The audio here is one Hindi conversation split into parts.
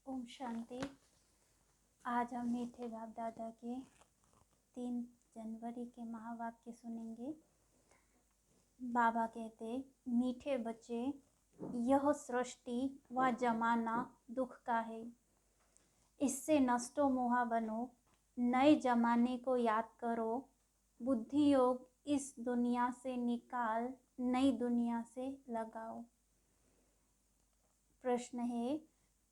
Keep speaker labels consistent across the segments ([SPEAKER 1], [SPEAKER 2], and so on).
[SPEAKER 1] ओम शांति। आज हम मीठे बाप दादा के 3 जनवरी के महावाक्य सुनेंगे। बाबा कहते, मीठे बच्चे, यह सृष्टि व जमाना दुख का है। इससे नष्टो मोहा बनो, नए जमाने को याद करो। बुद्धि योग इस दुनिया से निकाल, नई दुनिया से लगाओ। प्रश्न है,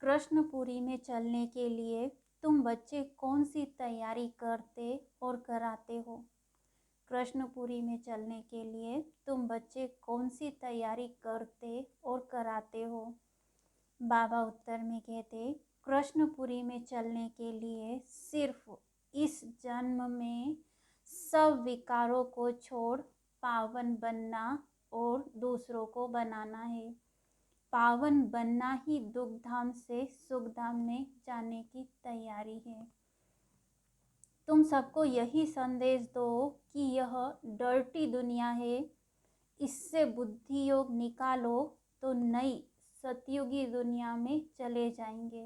[SPEAKER 1] कृष्णपुरी में चलने के लिए तुम बच्चे कौन सी तैयारी करते और कराते हो? कृष्णपुरी में चलने के लिए तुम बच्चे कौन सी तैयारी करते और कराते हो? बाबा उत्तर में कहते, कृष्णपुरी में चलने के लिए सिर्फ इस जन्म में सब विकारों को छोड़ पावन बनना और दूसरों को बनाना है। पावन बनना ही दुख धाम से सुख धाम में जाने की तैयारी है। तुम सबको यही संदेश दो कि यह डर्टी दुनिया है, इससे बुद्धि योग निकालो तो नई सतयुगी दुनिया में चले जाएंगे।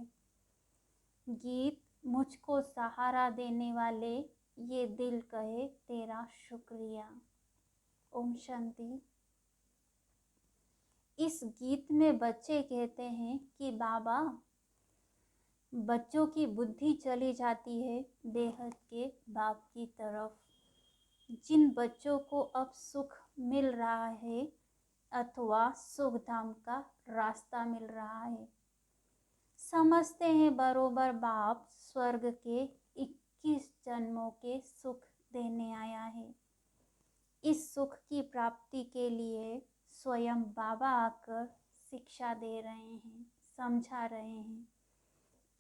[SPEAKER 1] गीत, मुझको सहारा देने वाले, ये दिल कहे तेरा शुक्रिया। ओम शांति। इस गीत में बच्चे कहते हैं कि बाबा, बच्चों की बुद्धि चली जाती है बेहद के बाप की तरफ। जिन बच्चों को अब सुख मिल रहा है अथवा सुख धाम का रास्ता मिल रहा है, समझते हैं बरोबर बाप स्वर्ग के 21 जन्मों के सुख देने आया है। इस सुख की प्राप्ति के लिए स्वयं बाबा आकर शिक्षा दे रहे हैं, समझा रहे हैं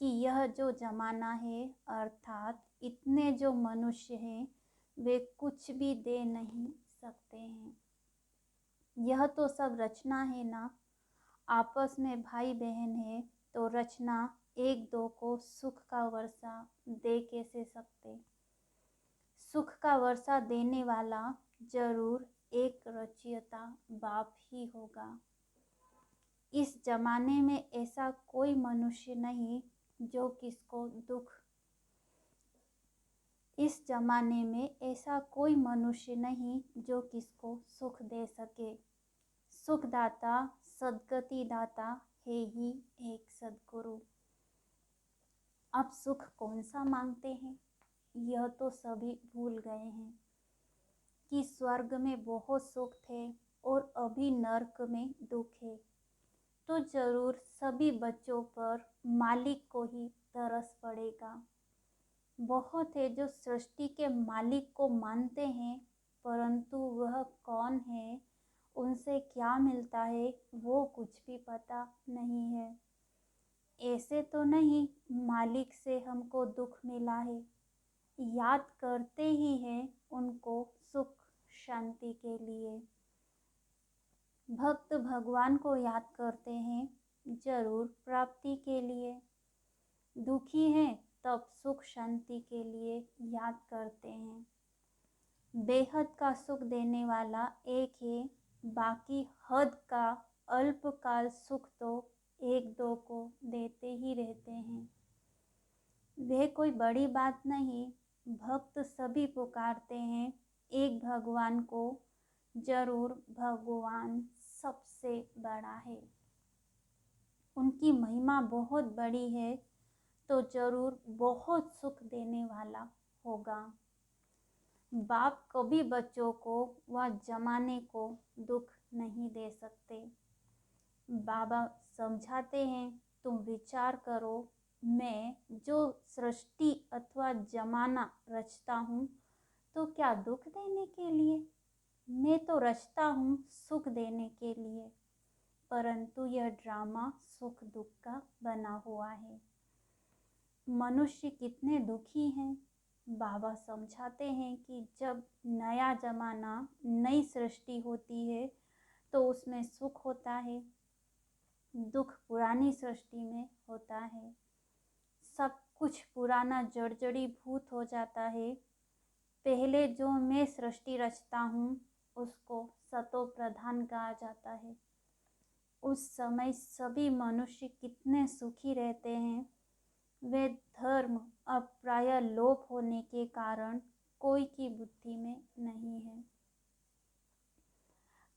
[SPEAKER 1] कि यह जो जमाना है अर्थात इतने जो मनुष्य हैं वे कुछ भी दे नहीं सकते हैं। यह तो सब रचना है ना। आपस में भाई बहन है तो रचना एक दो को सुख का वर्षा दे कैसे सकते? सुख का वर्षा देने वाला जरूर एक रचयिता बाप ही होगा। इस जमाने में ऐसा कोई मनुष्य नहीं जो किसको दुख, इस जमाने में ऐसा कोई मनुष्य नहीं जो किसको सुख दे सके। सुखदाता सद्गति दाता है ही एक सद्गुरु। अब सुख कौन सा मांगते हैं? यह तो सभी भूल गए हैं कि स्वर्ग में बहुत सुख थे और अभी नर्क में दुख है। तो जरूर सभी बच्चों पर मालिक को ही तरस पड़ेगा। बहुत है जो सृष्टि के मालिक को मानते हैं, परंतु वह कौन है, उनसे क्या मिलता है, वो कुछ भी पता नहीं है। ऐसे तो नहीं मालिक से हमको दुख मिला है, याद करते ही हैं उनको सुख शांति के लिए। भक्त भगवान को याद करते हैं जरूर प्राप्ति के लिए। दुखी हैं तब सुख शांति के लिए याद करते हैं। बेहद का सुख देने वाला एक है, बाकी हद का अल्पकाल सुख तो एक दो को देते ही रहते हैं। वह कोई बड़ी बात नहीं। भक्त सभी पुकारते हैं एक भगवान को, जरूर भगवान सबसे बड़ा है। उनकी महिमा बहुत बड़ी है तो जरूर बहुत सुख देने वाला होगा। बाप कभी बच्चों को व जमाने को दुख नहीं दे सकते। बाबा समझाते हैं, तुम विचार करो, मैं जो सृष्टि अथवा जमाना रचता हूँ तो क्या दुख देने के लिए? मैं तो रचता हूँ सुख देने के लिए, परंतु यह ड्रामा सुख दुख का बना हुआ है। मनुष्य कितने दुखी हैं। बाबा समझाते हैं कि जब नया जमाना नई सृष्टि होती है तो उसमें सुख होता है, दुख पुरानी सृष्टि में होता है। सब कुछ पुराना जड़जड़ी भूत हो जाता है। पहले जो मैं सृष्टि रचता हूँ उसको सतो प्रधान कहा जाता है। उस समय सभी मनुष्य कितने सुखी रहते हैं, वे धर्म अब प्राय लोप होने के कारण कोई की बुद्धि में नहीं है।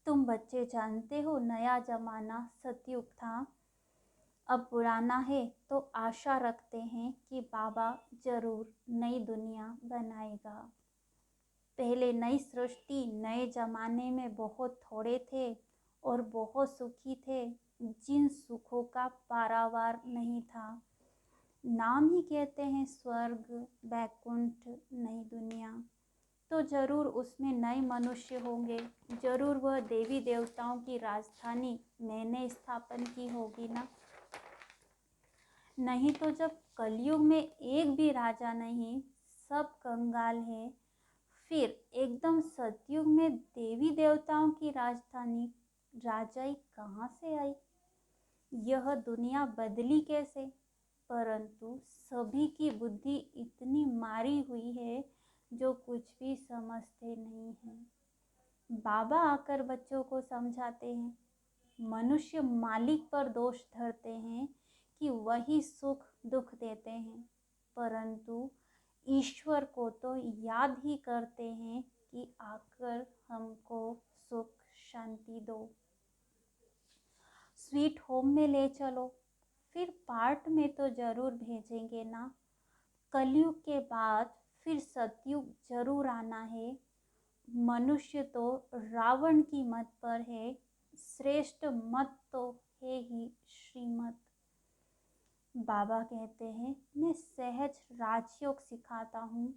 [SPEAKER 1] तुम बच्चे जानते हो, नया जमाना सतयुग था, अब पुराना है, तो आशा रखते हैं कि बाबा जरूर नई दुनिया बनाएगा। पहले नई सृष्टि नए जमाने में बहुत थोड़े थे और बहुत सुखी थे, जिन सुखों का पारावार नहीं था। नाम ही कहते हैं स्वर्ग, बैकुंठ, नई दुनिया, तो जरूर उसमें नए मनुष्य होंगे। जरूर वह देवी देवताओं की राजधानी मैंने स्थापन की होगी ना। नहीं तो जब कलयुग में एक भी राजा नहीं, सब कंगाल है, फिर एकदम सतयुग में देवी देवताओं की राजधानी राजाई कहाँ से आई? यह दुनिया बदली कैसे? परंतु सभी की बुद्धि इतनी मारी हुई है जो कुछ भी समझते नहीं हैं। बाबा आकर बच्चों को समझाते हैं। मनुष्य मालिक पर दोष धरते हैं कि वही सुख दुख देते हैं, परंतु ईश्वर को तो याद ही करते हैं कि आकर हमको सुख शांति दो, स्वीट होम में ले चलो, फिर पार्ट में तो जरूर भेजेंगे ना। कलयुग के बाद फिर सतयुग जरूर आना है। मनुष्य तो रावण की मत पर है, श्रेष्ठ मत तो है ही श्रीमत। बाबा कहते हैं, मैं सहज राजयोग सिखाता हूँ,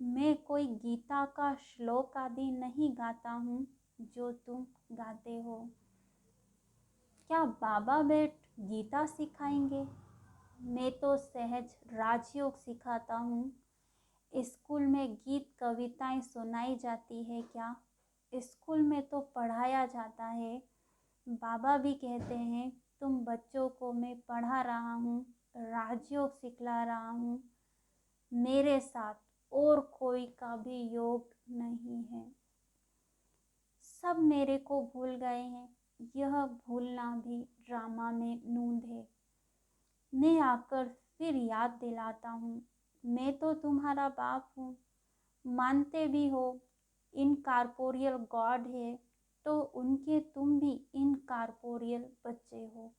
[SPEAKER 1] मैं कोई गीता का श्लोक आदि नहीं गाता हूँ जो तुम गाते हो। क्या बाबा बैठ गीता सिखाएंगे? मैं तो सहज राजयोग सिखाता हूँ। स्कूल में गीत कविताएं सुनाई जाती है क्या? स्कूल में तो पढ़ाया जाता है। बाबा भी कहते हैं, तुम बच्चों को मैं पढ़ा रहा हूँ, राजयोग सिखला रहा हूँ, मेरे साथ और कोई का भी योग नहीं है। सब मेरे को भूल गए हैं। यह भूलना भी ड्रामा में नूंद है। मैं आकर फिर याद दिलाता हूँ, मैं तो तुम्हारा बाप हूँ। मानते भी हो इनकॉर्पोरियल गॉड है, तो उनके तुम भी इनकॉर्पोरियल बच्चे हो।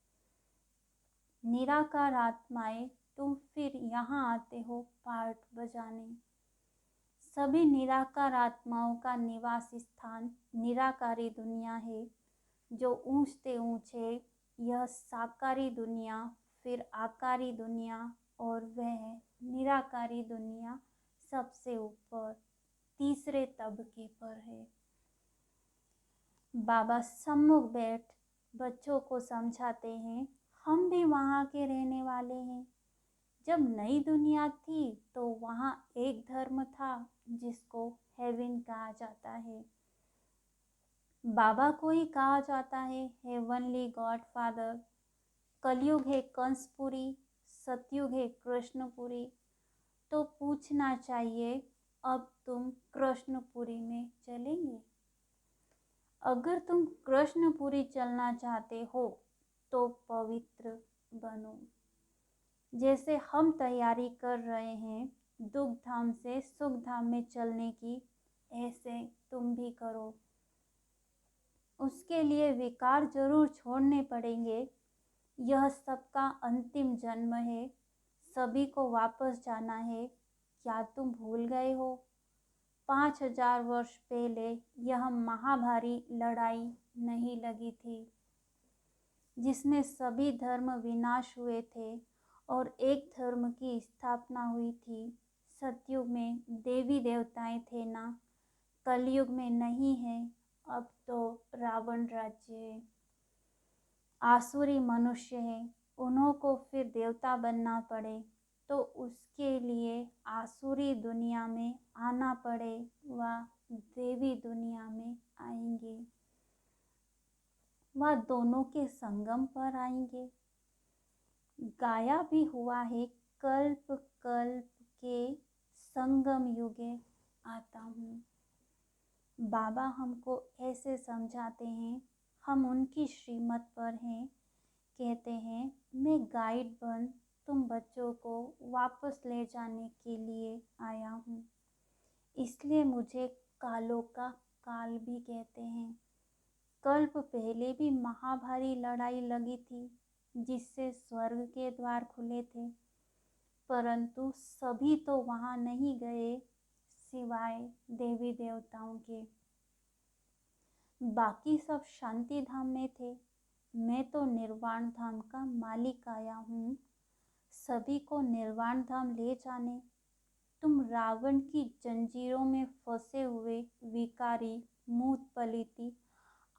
[SPEAKER 1] निराकार आत्माएं, तुम फिर यहाँ आते हो पार्ट बजाने। सभी निराकार आत्माओं का निवास स्थान निराकारी दुनिया है, जो ऊंचते ऊंचे यह साकारी दुनिया, फिर आकारी दुनिया और वह निराकारी दुनिया सबसे ऊपर तीसरे तबके पर है। बाबा सम्मुख बैठ बच्चों को समझाते हैं, हम भी वहाँ के रहने वाले हैं। जब नई दुनिया थी तो वहाँ एक धर्म था जिसको हेवन कहा जाता है। बाबा को ही कहा जाता है हेवनली गॉड फादर। कलयुग है कंसपुरी, सतयुग है कृष्णपुरी। तो पूछना चाहिए, अब तुम कृष्णपुरी में चलेंगे? अगर तुम कृष्णपुरी चलना चाहते हो तो पवित्र बनो। जैसे हम तैयारी कर रहे हैं दुख धाम से सुख धाम में चलने की, ऐसे तुम भी करो। उसके लिए विकार जरूर छोड़ने पड़ेंगे। यह सबका अंतिम जन्म है, सभी को वापस जाना है। क्या तुम भूल गए हो? 5000 वर्ष पहले यह महाभारी लड़ाई नहीं लगी थी जिसमें सभी धर्म विनाश हुए थे और एक धर्म की स्थापना हुई थी। सतयुग में देवी देवताएं थे ना, कलयुग में नहीं है। अब तो रावण राज्य है, आसुरी मनुष्य है, उन्हों को फिर देवता बनना पड़े तो उसके लिए आसुरी दुनिया में आना पड़े, वह देवी दुनिया में आएंगे, वह दोनों के संगम पर आएंगे। गाया भी हुआ है, कल्प कल्प के संगम युगे आता हूँ। बाबा हमको ऐसे समझाते हैं, हम उनकी श्रीमत पर हैं। कहते हैं, मैं गाइड बन तुम बच्चों को वापस ले जाने के लिए आया हूँ। इसलिए मुझे कालों का काल भी कहते हैं। कल्प पहले भी महाभारी लड़ाई लगी थी, जिससे स्वर्ग के द्वार खुले थे, परंतु सभी तो वहां नहीं गए सिवाय देवी देवताओं के। बाकी सब शांति धाम में थे। मैं तो निर्वाण धाम का मालिक आया हूँ, सभी को निर्वाण धाम ले जाने। तुम रावण की जंजीरों में फंसे हुए विकारी, मूत पलीती,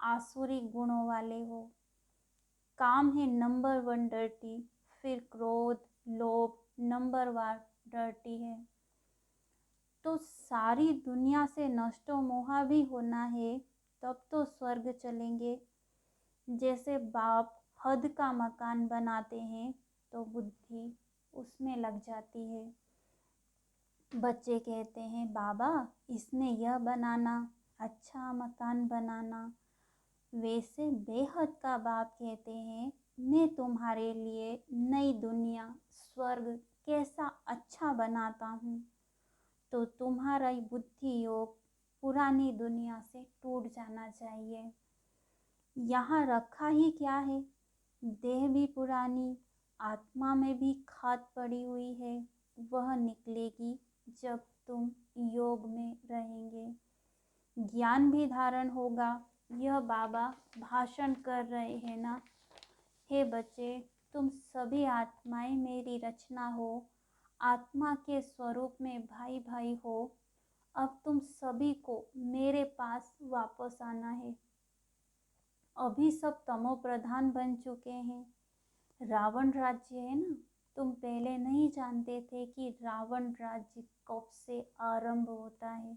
[SPEAKER 1] आसुरी गुणों वाले हो। काम है नंबर 1 डर्टी, फिर क्रोध लोभ नंबर 1 डर्टी है। तो सारी दुनिया से नष्टो मोहा भी होना है, तब तो स्वर्ग चलेंगे। जैसे बाप हद का मकान बनाते हैं तो बुद्धि उसमें लग जाती है। बच्चे कहते हैं बाबा इसमें यह बनाना, अच्छा मकान बनाना। वैसे बेहद का बाप कहते हैं मैं तुम्हारे लिए नई दुनिया स्वर्ग कैसा अच्छा बनाता हूँ। तो तुम्हारा बुद्धि योग पुरानी दुनिया से टूट जाना चाहिए। यहाँ रखा ही क्या है, देह भी पुरानी, आत्मा में भी खाद पड़ी हुई है। वह निकलेगी जब तुम योग में रहेंगे, ज्ञान भी धारण होगा। यह बाबा भाषण कर रहे हैं ना। हे बच्चे, तुम सभी आत्माएं मेरी रचना हो, आत्मा के स्वरूप में भाई भाई हो। अब तुम सभी को मेरे पास वापस आना है। अभी सब तमो प्रधान बन चुके हैं। रावण राज्य है ना, तुम पहले नहीं जानते थे कि रावण राज्य कब से आरंभ होता है।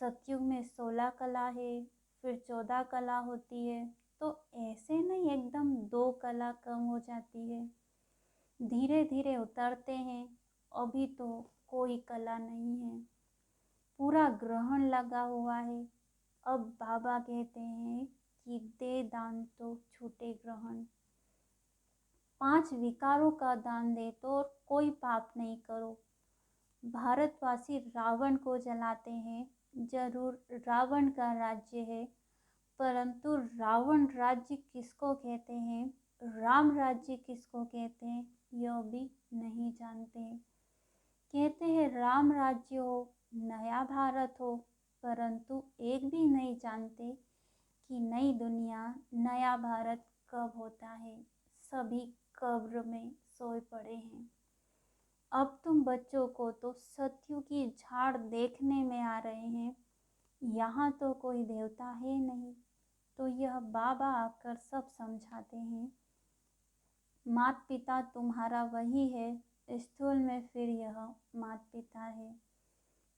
[SPEAKER 1] सतयुग में 16 कला है, फिर 14 कला होती है। तो ऐसे नहीं एकदम 2 कला कम हो जाती है, धीरे धीरे उतरते हैं। अभी तो कोई कला नहीं है, पूरा ग्रहण लगा हुआ है। अब बाबा कहते हैं कि दे दान तो छूटे ग्रहण। 5 विकारों का दान दे तो कोई पाप नहीं करो। भारतवासी रावण को जलाते हैं, जरूर रावण का राज्य है, परंतु रावण राज्य किसको कहते हैं, राम राज्य किसको कहते हैं, यह भी नहीं जानते। कहते हैं राम राज्य हो, नया भारत हो, परंतु एक भी नहीं जानते कि नई दुनिया नया भारत कब होता है। सभी कब्र में सोए पड़े हैं। अब तुम बच्चों को तो सत्यु की झाड़ देखने में आ रहे हैं। यहाँ तो कोई देवता है नहीं। तो यह बाबा आकर सब समझाते हैं। माता पिता तुम्हारा वही है, स्थूल में फिर यह माता पिता है।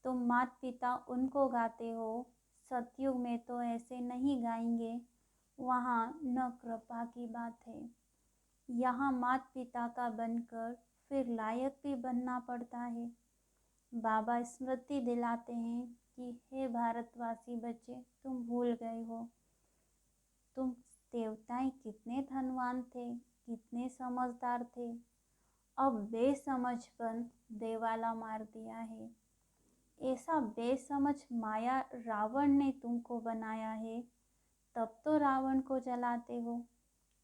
[SPEAKER 1] तुम माता पिता उनको गाते हो, सतयुग में तो ऐसे नहीं गाएंगे, वहाँ न कृपा की बात है। यहाँ माता पिता का बनकर फिर लायक भी बनना पड़ता है। बाबा स्मृति दिलाते हैं कि हे भारतवासी बच्चे, तुम भूल गए हो, तुम देवताएं कितने धनवान थे, कितने समझदार थे। अब बेसमझपन देवाला मार दिया है। ऐसा बेसमझ माया रावण ने तुमको बनाया है, तब तो रावण को जलाते हो।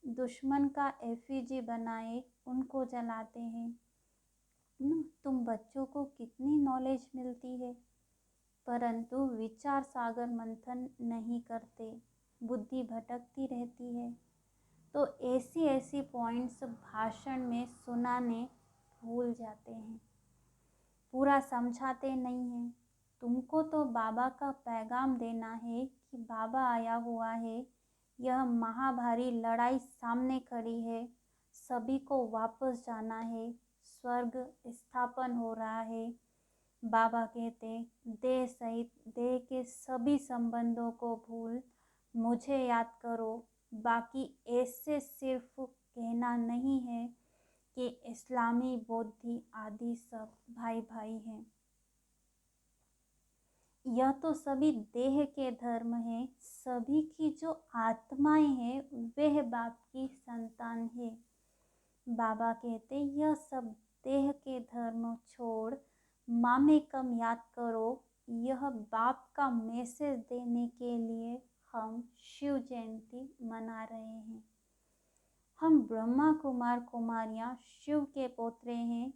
[SPEAKER 1] दुश्मन का एफिजी बनाए उनको जलाते हैं। तुम बच्चों को कितनी नॉलेज मिलती है, परंतु विचार सागर मंथन नहीं करते, बुद्धि भटकती रहती है। तो ऐसी ऐसी पॉइंट्स भाषण में सुनाने भूल जाते हैं, पूरा समझाते नहीं हैं। तुमको तो बाबा का पैगाम देना है कि बाबा आया हुआ है, यह महाभारी लड़ाई सामने खड़ी है, सभी को वापस जाना है, स्वर्ग स्थापन हो रहा है। बाबा कहते देह सहित देह के सभी संबंधों को भूल मुझे याद करो। बाकी ऐसे सिर्फ कहना नहीं है कि इस्लामी बौद्धि आदि सब भाई भाई हैं। यह तो सभी देह के धर्म है, सभी की जो आत्माएं हैं वह बाप की संतान है। बाबा कहते यह सब देह के धर्म छोड़ मामेकम याद करो। यह बाप का मैसेज देने के लिए हम शिव जयंती मना रहे हैं। हम ब्रह्मा कुमार कुमारियाँ शिव के पोतरे हैं।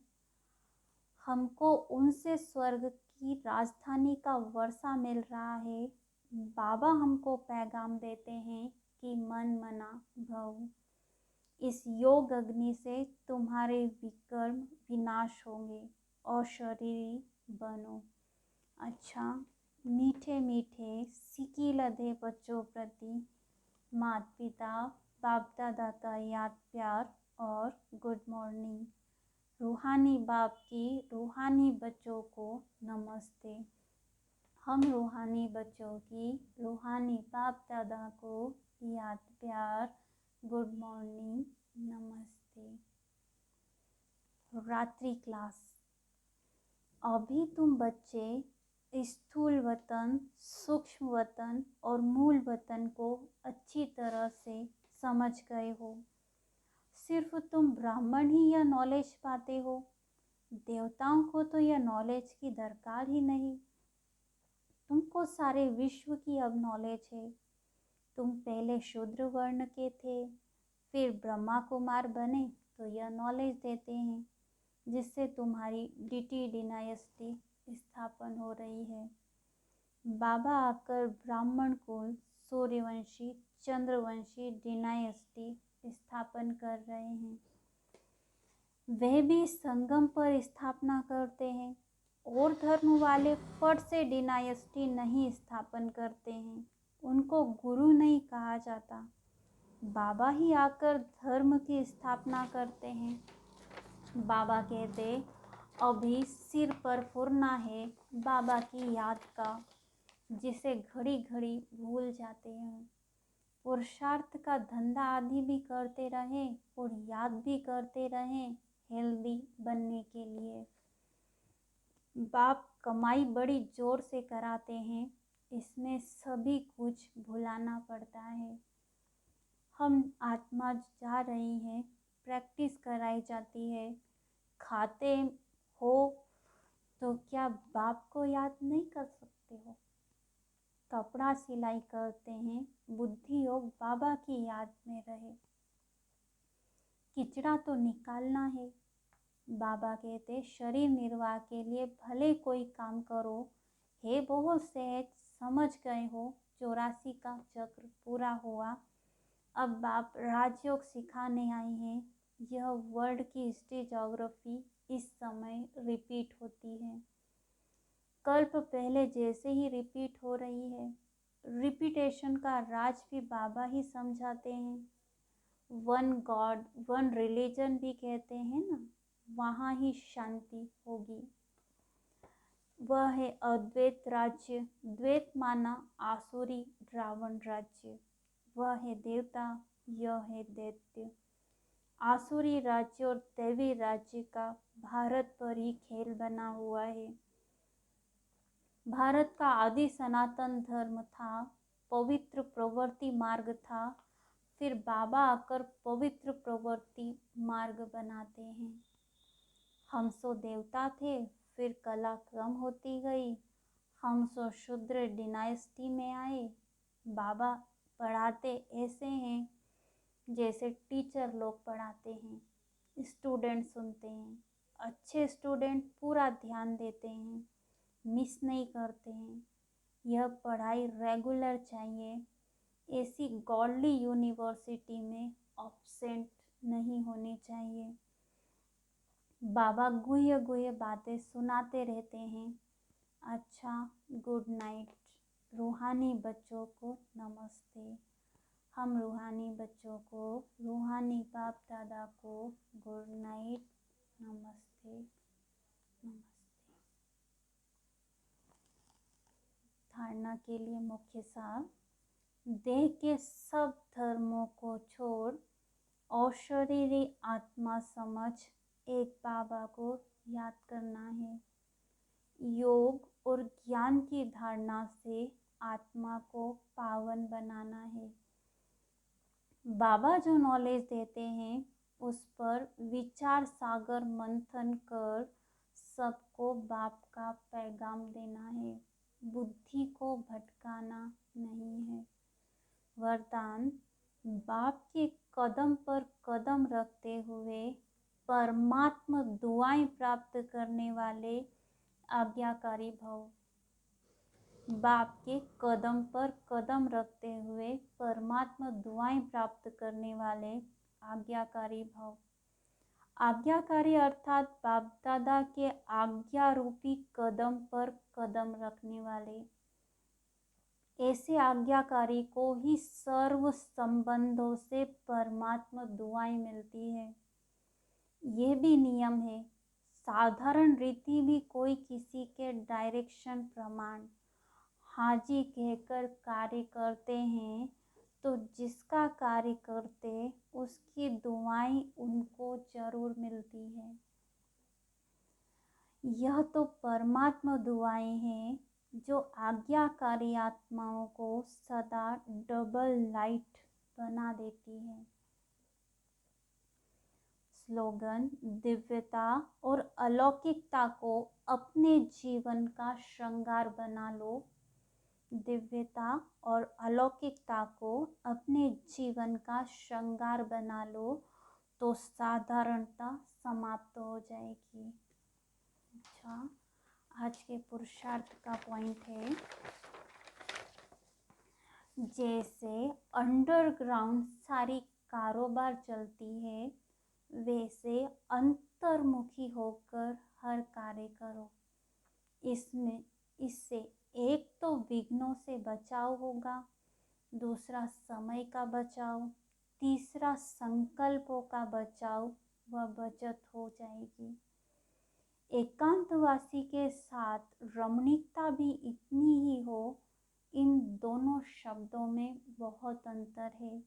[SPEAKER 1] हमको उनसे स्वर्ग की राजधानी का वर्षा मिल रहा है। बाबा हमको पैगाम देते हैं कि मन मना भव, इस योग अग्नि से तुम्हारे विकर्म विनाश होंगे और शरीरी बनो। अच्छा, मीठे मीठे सिकिलधे बच्चों प्रति माता पिता बाप दादा का याद प्यार और गुड मॉर्निंग। रूहानी बाप की रूहानी बच्चों को नमस्ते। हम रूहानी बच्चों की रूहानी बाप दादा को याद प्यार गुड मॉर्निंग नमस्ते। रात्रि क्लास। अभी तुम बच्चे स्थूल वतन, सूक्ष्म वतन और मूल वतन को अच्छी तरह से समझ गए हो। सिर्फ तुम ब्राह्मण ही यह नॉलेज पाते हो, देवताओं को तो यह नॉलेज की दरकार ही नहीं। तुमको सारे विश्व की अब नॉलेज है। तुम पहले शूद्र वर्ण के थे, फिर ब्रह्मा कुमार बने तो यह नॉलेज देते हैं, जिससे तुम्हारी डीटी डिनायस्टी स्थापन हो रही है। बाबा आकर ब्राह्मण कुल, सूर्यवंशी, चंद्रवंशी डिनायस्टी स्थापन कर रहे हैं। वह भी संगम पर स्थापना करते हैं। और धर्म वाले फट से डिनायस्टी नहीं स्थापन करते हैं, उनको गुरु नहीं कहा जाता। बाबा ही आकर धर्म की स्थापना करते हैं। बाबा कहते अभी सिर पर फुरना है बाबा की याद का, जिसे घड़ी घड़ी भूल जाते हैं। पुरुषार्थ का धंधा आदि भी करते रहें और याद भी करते रहें हेल्दी बनने के लिए। बाप कमाई बड़ी जोर से कराते हैं, इसमें सभी कुछ भुलाना पड़ता है। हम आत्मा जा रही हैं, प्रैक्टिस कराई जाती है। खाते हो तो क्या बाप को याद नहीं कर सकते हो? कपड़ा सिलाई करते हैं, बुद्धि योग बाबा की याद में रहे। किचड़ा तो निकालना है। बाबा कहते शरीर निर्वाह के लिए भले कोई काम करो, हे बहुत सहज समझ गए हो। 84 का चक्र पूरा हुआ। अब बाप राजयोग सिखाने आए हैं। यह वर्ल्ड की हिस्ट्री ज्योग्राफी इस समय रिपीट होती है। कल्प पहले जैसे ही रिपीट हो रही है। रिपीटेशन का राज भी बाबा ही समझाते हैं। वन गॉड वन रिलीजन भी कहते हैं ना, वहाँ ही शांति होगी। वह है अद्वैत राज्य। द्वैत माना आसुरी रावण राज्य। वह है देवता, यह है दैत्य। आसुरी राज्य और दैवी राज्य का भारत पर ही खेल बना हुआ है। भारत का आदि सनातन धर्म था, पवित्र प्रवृत्ति मार्ग था। फिर बाबा आकर पवित्र प्रवृत्ति मार्ग बनाते हैं। हम सो देवता थे, फिर कला कम होती गई, हम सो शूद्र डिनाइस्टी में आए। बाबा पढ़ाते ऐसे हैं जैसे टीचर लोग पढ़ाते हैं, स्टूडेंट सुनते हैं। अच्छे स्टूडेंट पूरा ध्यान देते हैं, मिस नहीं करते हैं। यह पढ़ाई रेगुलर चाहिए। ऐसी गॉडली यूनिवर्सिटी में एब्सेंट नहीं होनी चाहिए। बाबा गुह्य गुह्य बातें सुनाते रहते हैं। अच्छा, गुड नाइट। रूहानी बच्चों को नमस्ते। हम रूहानी बच्चों को, रूहानी बाप दादा को गुड नाइट, नमस्ते नमस्ते। धारणा के लिए मुख्य सार। देह के सब धर्मों को छोड़ अशरीरी आत्मा समझ एक बाबा को याद करना है। योग और ज्ञान की धारणा से आत्मा को पावन बनाना है। बाबा जो नॉलेज देते हैं उस पर विचार सागर मंथन कर सबको बाप का पैगाम देना है, बुद्धि को भटकाना नहीं है। वरदान, बाप के कदम पर कदम रखते हुए परमात्मा दुआएं प्राप्त करने वाले आज्ञाकारी भव। बाप के कदम पर कदम रखते हुए परमात्मा दुआएं प्राप्त करने वाले आज्ञाकारी भव। आज्ञाकारी अर्थात बाप दादा के आज्ञा रूपी कदम पर कदम रखने वाले। ऐसे आज्ञाकारी को ही सर्व संबंधों से परमात्मा दुआएं मिलती है। यह भी नियम है, साधारण रीति भी कोई किसी के डायरेक्शन प्रमाण हाजी कहकर कार्य करते हैं तो जिसका कार्य करते उसकी दुआएं उनको जरूर मिलती है। यह तो परमात्मा दुआएं हैं जो आज्ञाकारी आत्माओं को सदा डबल लाइट बना देती है। स्लोगन, दिव्यता और अलौकिकता को अपने जीवन का श्रृंगार बना लो। दिव्यता और अलौकिकता को अपने जीवन का श्रृंगार बना लो तो साधारणता समाप्त हो जाएगी। अच्छा, आज के पुरुषार्थ का पॉइंट है, जैसे अंडरग्राउंड सारी कारोबार चलती है वैसे अंतर्मुखी होकर हर कार्य करो। इससे एक तो विघ्नों से बचाव होगा, दूसरा समय का बचाव, तीसरा संकल्पों का बचाव व बचत हो जाएगी। एकांतवासी के साथ रमणीकता भी इतनी ही हो, इन दोनों शब्दों में बहुत अंतर है,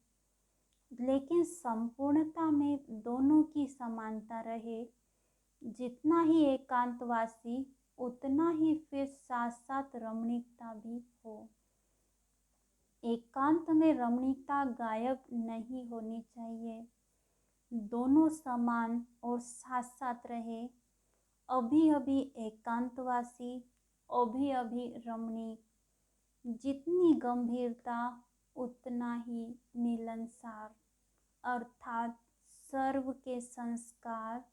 [SPEAKER 1] लेकिन संपूर्णता में दोनों की समानता रहे। जितना ही एकांतवासी उतना ही फिर साथ साथ रमणीकता भी हो। एकांत में रमणीकता गायब नहीं होनी चाहिए, दोनों समान और साथ साथ रहे। अभी अभी एकांतवासी, अभी अभी रमणीक, जितनी गंभीरता उतना ही मिलनसार, अर्थात सर्व के संस्कार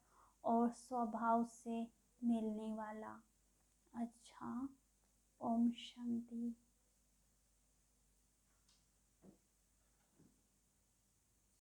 [SPEAKER 1] और स्वभाव से मिलने वाला। अच्छा, ओम शांति।